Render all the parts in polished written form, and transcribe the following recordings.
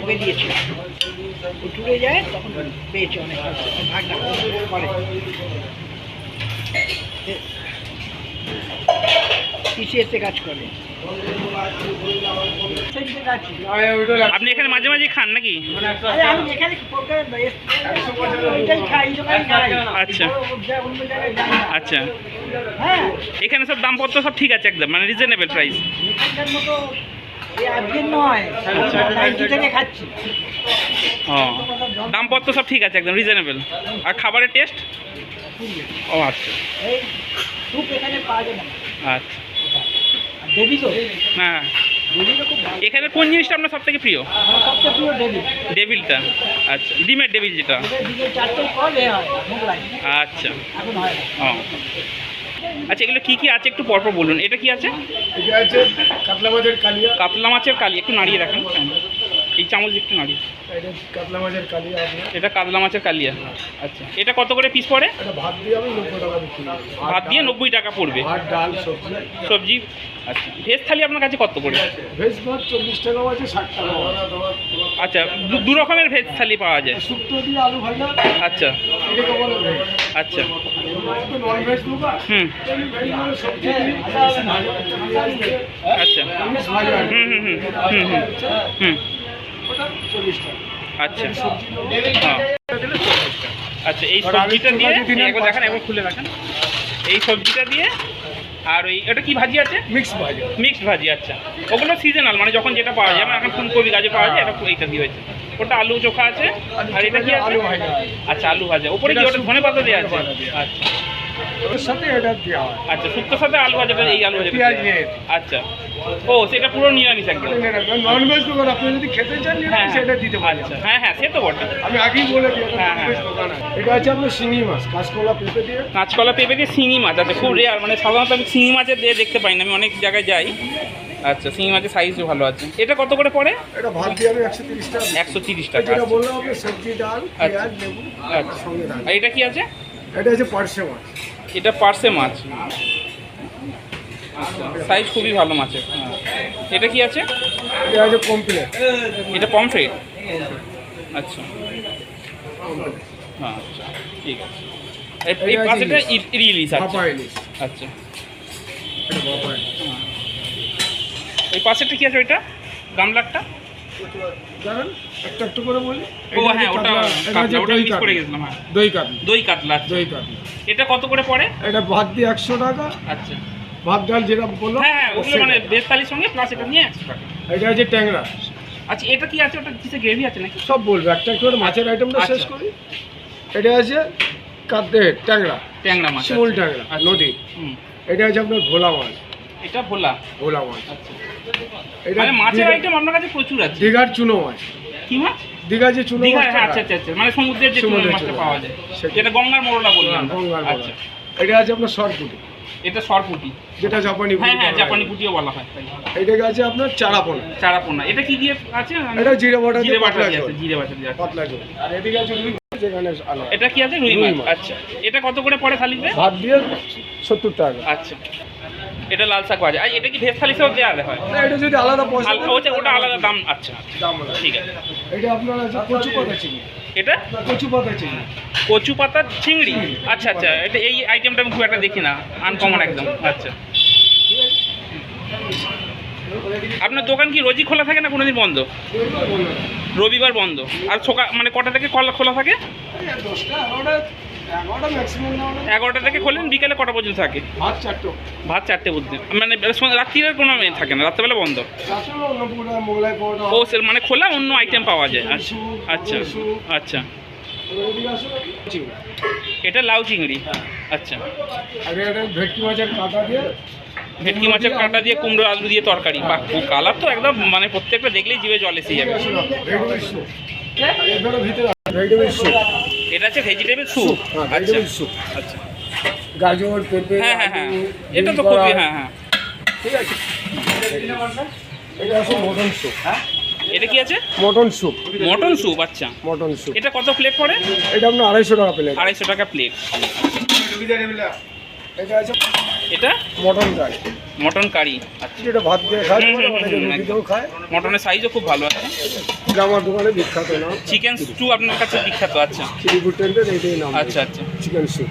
বেরিয়েছে টুরে যায় তখন পেয়েছে অনেক ভাগ না করে পিছিয়ে কাজ করে। আপনি এখানে মাঝে মাঝে খান নাকি? আচ্ছা আচ্ছা, এখানে সব দামপত্র সব ঠিক আছে একদম, মানে রিজনেবল প্রাইস? ও, দামপত্র সব ঠিক আছে একদম রিজনেবল। আর খাবারের টেস্ট? ও আচ্ছা আচ্ছা। হ্যাঁ, এখানে কোন জিনিসটা আপনার সব থেকে প্রিয়? ডেভিলটা। আচ্ছা, ডিমের ডেভিল যেটা। আচ্ছা ও আচ্ছা, এগুলো কি কি আছে একটু পরপর বলুন। এটা কি আছে? কাতলা মাছের কালিয়া। কাতলা মাছের কালিয়া, একটু নাড়িয়ে রাখেন এই চামচ একটু নাড়িয়ে। কাতলা মাছের কালিয়া। এটা কাতলা মাছের কালিয়া। আচ্ছা, এটা কত করে পিস পড়ে? ভাত দিয়ে আমি 90 টাকা বিক্রি করি। ভাত দিয়ে 90 টাকা পড়বে। ভাত, ডাল, সবজি। সবজি। আচ্ছা, ভেজ থালি আপনার কাছে কত করে? ভেজ ভাত 40 টাকাও আছে, 60 টাকাও আছে। আচ্ছা, দু রকমের ভেজ থালি পাওয়া যায়। শুক্তো দিয়ে আলু ভাজা। আচ্ছা এটা বলে ভেজ। আচ্ছা নন ভেজ দুটো। সবজি আচ্ছা ওটা 40 টাকা। আচ্ছা আচ্ছা, এই সবজিটা দিয়ে একবার দেখেন, একবার খুলে রাখেন। এই সবজিটা দিয়ে আর ওই এটা কি ভাজি আছে? মিক্স ভাজি। আচ্ছা, ওগুলো সিজনাল, মানে যখন যেটা পাওয়া যায়। যেমন এখন ফুলকপি গাজর পাওয়া যায়, এটা এইটা দিয়ে হয়েছে। ওটা আলু চোখা আছে। আর এটা কি আছে? আচ্ছা, আলু ভাজা। উপরে কি ওটা ধনে পাতা দেওয়া আছে? আচ্ছা, ওর সাথে এটা দেওয়া হয়। আচ্ছা, শুক্তোর সাথে আলু ভাজাটা, এই আলু ভাজা। আচ্ছা, ও সেটা পুরো নিরামিষ একদম। নন ভেজ দোকান, আপনি যদি খেতে চান সেটা দিতে পারেন। আচ্ছা, হ্যাঁ হ্যাঁ, সে তো বটে। আমি আগেই বলে দিই। হ্যাঁ হ্যাঁ, এটা আছে আপনার শিঙি মাছ, কাঁচকলা পেঁপে দিয়ে। কাঁচকলা পেঁপে দিয়ে শিঙি মাছ। আচ্ছা, খুব রেয়ার, মানে সাধারণত আমি শিঙি মাছের দিয়ে দেখতে পাই না, আমি অনেক জায়গায় যাই। আচ্ছা, শিঙি মাছের সাইজও ভালো আছে। এটা কত করে পড়ে? এটা ভাত দিয়ে আমি 130 টাকা। 130 টাকা। যেটা বললাম আপনি, সবজি, ডাল, পেঁয়াজ, লেবু। আচ্ছা, সঙ্গে ডাল। আর এটা কি আছে? এটা আছে পার্শে মাছ। এটা পার্শে মাছ। সাইজ খুবই ভালো মাছের। এটা কি আছে? এটা আছে পমফ্রেট। এটা পমফ্রেট। আচ্ছা হ্যাঁ, আচ্ছা ঠিক আছে। এই পাশেটা ইলিশ আছে। আচ্ছা, এই পাশেটা কি আছে? ওইটা গামলাটা জানেন, একটা একটু করে বলি। ও হ্যাঁ, ওটা মিস করে গেছিলাম। হ্যাঁ, দই কাতলা। এটা কত করে পড়ে? এটা ভাত দিয়ে 100 টাকা। আচ্ছা, ভাত ডাল যেটা বললাম। হ্যাঁ, ওগুলো মানে ভেজ থালির সঙ্গে প্লাস এটা নিয়ে 100 টাকা। এটা আছে ট্যাংরা। আচ্ছা, এটা কি আছে? ওটা কিসে গ্রেভি আছে নাকি? সব বলবে, একটা একটা করে মাছের আইটেমটা শেষ করি। এটা আছে ট্যাংরা মাছ, শিমুল ট্যাংরা নদী। এটা আছে আপনার ভোলা মাছ। এটা ভোলা মাছ। আচ্ছা, এটা মানে মাছের আইটেম আপনার কাছে প্রচুর আছে। দীঘার চুনো মাছ। কি মাছ? দীঘা যে চুনো মাছ। আচ্ছা আচ্ছা আচ্ছা, মানে সমুদ্রের যে চুনো মাছটা পাওয়া যায়, যেটা গঙ্গার মোড়লা বললাম। আচ্ছা, এটা আছে আপনার সরপুটি। এটা সরপুটি, যেটা জাপানি। হ্যাঁ হ্যাঁ, জাপানি পুটিও বলা হয়। এটা আছে আপনার চারাপোনা। এটা কি দিয়ে আছে? এটা জিরে বাটা দিয়ে আছে, জিরে বাটা দিয়ে পাতলা ঝোল। আর এদিকে আছে রুই মাছ, যেখানে আলাদা। এটা কি আছে? রুই মাছ। আচ্ছা, এটা কত করে পড়ে থালিতে? ভাত দিয়ে 70 টাকা। আচ্ছা, এটা লাল শাক ভাজা। আর এটা কি ভেজ থালি সব দেওয়া হয়? না, এটা যদি আলাদা পয়সা ওটা আলাদা দাম। আচ্ছা, দাম ঠিক আছে। এটা আপনার আছে কচু পাতা চিংড়ি। এটা কচু পাতা চিংড়ি। কচু পাতা চিংড়ি। আচ্ছা আচ্ছা, এটা এই আইটেমটা আমি খুব একটা দেখি না, আনকমন একদম। আচ্ছা, আপনার দোকান কি রোজই খোলা থাকে না কোনোদিন বন্ধ? রবিবার বন্ধ। আর সকাল মানে কটা থেকে খোলা থাকে? 10টা 11টা ম্যাক্সিমাম। 11টা থেকে খোলেন, বিকেলে কটা পর্যন্ত থাকে? ভাত 4টে পর্যন্ত। মানে রাত্রির কোনো থাকে না, রাত্রেবেলা বন্ধ। ও স্যার, মানে খোলা অন্য আইটেম পাওয়া যায়। আচ্ছা আচ্ছা আচ্ছা, এটা লাউ চিংড়ি। আচ্ছা, ভেটকি মাছের কাঁটা দিয়ে। ভেটকি মাছের কাঁটা দিয়ে কুমড়ো আলু দিয়ে তরকারি। বাহ, কালার তো একদম, মানে প্রত্যেকটা দেখলেই জিভে জল এসে যাবে। এটা আছে ভেজিটেবল স্যুপ। আচ্ছা আচ্ছা, গাজর, পেঁপে। হ্যাঁ হ্যাঁ হ্যাঁ, এটা তো খুবই। হ্যাঁ হ্যাঁ, ঠিক আছে। এটা আছে মটন স্যুপ। এটা কি আছে? Mutton soup. মটন স্যুপ, আচ্ছা। Mutton soup. এটা কত প্লেট পড়ে? এটা আপনার 250 টাকা প্লেট। 250 টাকা প্লেট। এটা আছে এটা মটন কারি। মটন কারি, আচ্ছা। এটা ভাত দিয়ে খায়, অনেকে রুটি দিয়েও খায়। মটনের সাইজও খুব ভালো আছে। এটা আমার দোকানে বিখ্যাত নাম। চিকেন স্টু আপনার কাছে বিখ্যাত, আচ্ছা। চিলিপুর টেন্টের এইটাই নাম। আচ্ছা আচ্ছা, চিকেন স্যুপ।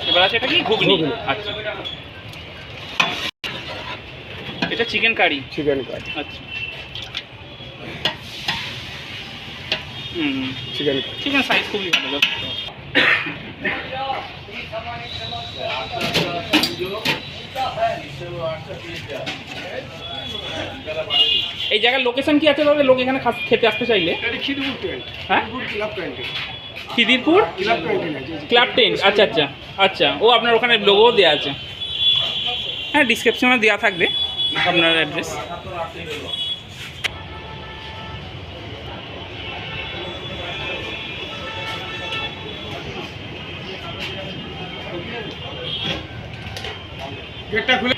এবার আছে এটা কি? ঘুগনি, ঘুগনি। আচ্ছা। এটা চিকেন কারি। Chicken curry. আচ্ছা। চিকেন চিকেন সাইজ খুবই ভালো। এই জায়গার লোকেশন কি আছে তাহলে লোক এখানে খেতে আসতে চাইলে? এটা খিদিরপুর টেন্ট। হ্যাঁ, club canteen. Khidirpur club canteen আছে। ক্লাব টেন্ট, আচ্ছা আচ্ছা আচ্ছা। ও আপনার ওখানে লোগো দেওয়া আছে। হ্যাঁ, ডিসক্রিপশনে দেওয়া থাকবে আপনার অ্যাড্রেস। গেটটা খুলে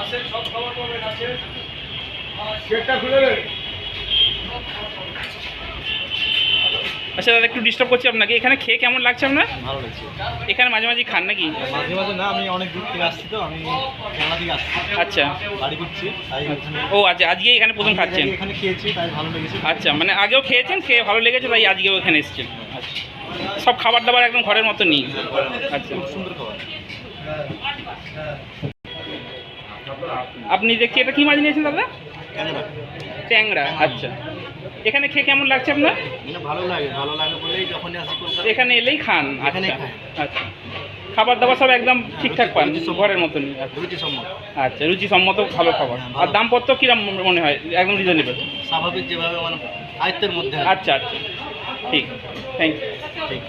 আসেন, সব খাবার পাবেন। আসেন, গেটটা খুলে দেন। আচ্ছা দাদা, একটু ডিস্টার্ব করছি আপনাকে। এখানে খেয়ে কেমন লাগছে আপনার? ভালো লাগছে। এখানে মাঝে মাঝে খান নাকি? মাঝে মাঝে না, আমি অনেক দূর থেকে আসছি, তো আমি কেরালা থেকে আসছি, আচ্ছা। বাড়ি করছি, তাই এখানে ও আচ্ছা, আজকে এখানে প্রথম খাচ্ছেন? এখানে খেয়েছি, তাই ভালো লেগেছে। আচ্ছা, মানে আগেও খেয়েছেন, খেয়ে ভালো লেগেছে, তাই আজকেও এখানে এসেছেন? আচ্ছা। সব খাবার দাবার একদম ঘরের মতো নেই? আচ্ছা। খুব সুন্দর খাবার। আপনি দেখছি এটা কি মাছ নিয়েছেন দাদা? ক্যামেরা ট্যাংরা, আচ্ছা। এখানে খেয়ে কেমন লাগছে আপনার? মানে ভালো লাগে বলেই যখনই আসি কলকাতা এখানে এলেই খান? এখানেই আচ্ছা খাই। আচ্ছা। খাবার দাবার সব একদম ঠিকঠাক পান, ঘরের মতনই? রুচিসম্মত, আচ্ছা, রুচিসম্মত ভালো খাবার। হ্যাঁ, আর ভালো। দামপত্র কিরম মনে হয়? একদম রিজনেবল? স্বাভাবিক যেভাবে মানে আয়ত্তের মধ্যে। আচ্ছা আচ্ছা, ঠিক, থ্যাংক ইউ। ঠিক।